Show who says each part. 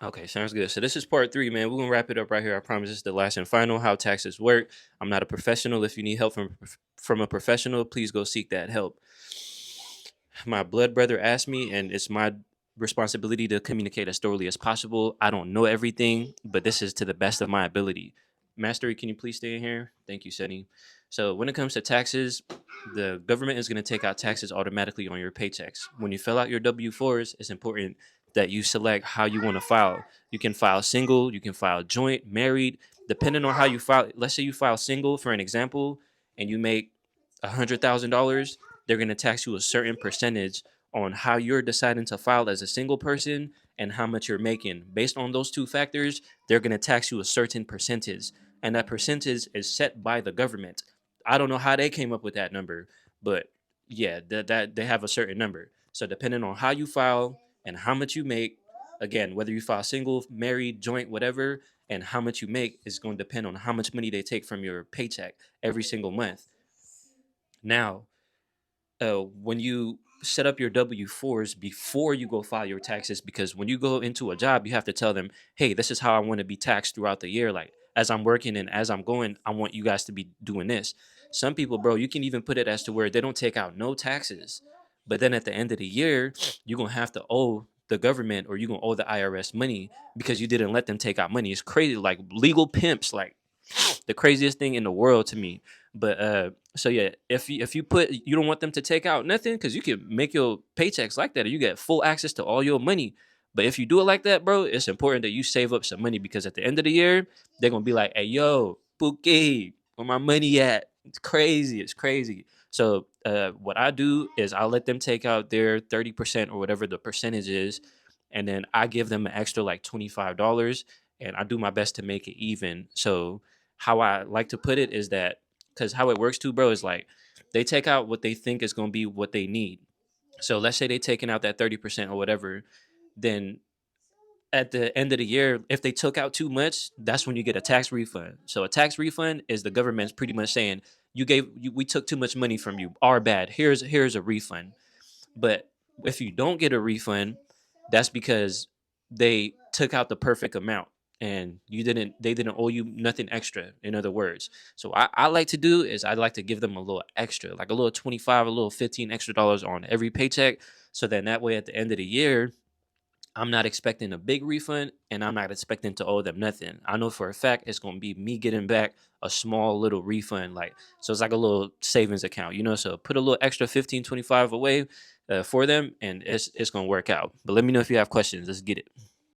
Speaker 1: Okay, sounds good. So this is part three, man. We're gonna wrap it up right here. I promise this is the last and final. How taxes work. I'm not a professional. If you need help from a professional, please go seek that help. My blood brother asked me, and it's my responsibility to communicate as thoroughly as possible. I don't know everything, but this is to the best of my ability. Mastery, can you please stay in here? Thank you, Sunny. So when it comes to taxes, the government is going to take out taxes automatically on your paychecks. When you fill out your W-4s, it's important that you select how you want to file. You can file single, you can file joint, married, depending on how you file. Let's say you file single, for an example, and you make $100,000, they're going to tax you a certain percentage on how you're deciding to file as a single person and how much you're making. Based on those two factors, they're going to tax you a certain percentage. And that percentage is set by the government. I don't know how they came up with that number, but yeah, that they have a certain number. So depending on how you file and how much you make, again, whether you file single, married, joint, whatever, and how much you make is going to depend on how much money they take from your paycheck every single month. Now, when you set up your W-4s before you go file your taxes, because when you go into a job, you have to tell them, hey, this is how I want to be taxed throughout the year. Like, as I'm working and as I'm going, I want you guys to be doing this. Some people, bro, you can even put it as to where they don't take out no taxes. But then at the end of the year, you're going to have to owe the government, or you're going to owe the IRS money because you didn't let them take out money. It's crazy. Like legal pimps, like the craziest thing in the world to me. But so yeah, if you put, you don't want them to take out nothing, because you can make your paychecks like that, and you get full access to all your money. But if you do it like that, bro, it's important that you save up some money, because at the end of the year, they're gonna be like, "Hey, yo, Pookie, where my money at?" It's crazy. It's crazy. So what I do is I let them take out their 30% or whatever the percentage is, and then I give them an extra like $25, and I do my best to make it even. So how I like to put it is that, because how it works too, bro, is like they take out what they think is going to be what they need. So let's say they taking out that 30% or whatever, then at the end of the year, if they took out too much, that's when you get a tax refund. So a tax refund is the government's pretty much saying, we took too much money from you. Our bad. Here's a refund. But if you don't get a refund, that's because they took out the perfect amount, and they didn't owe you nothing extra, in other words. So I like to do is I like to give them a little extra, like a little 25, a little 15 extra dollars on every paycheck. So then that way at the end of the year, I'm not expecting a big refund, and I'm not expecting to owe them nothing. I know for a fact it's going to be me getting back a small little refund. Like, so it's like a little savings account, So put a little extra 15, 25 away for them, and it's going to work out. But let me know if you have questions. Let's get it.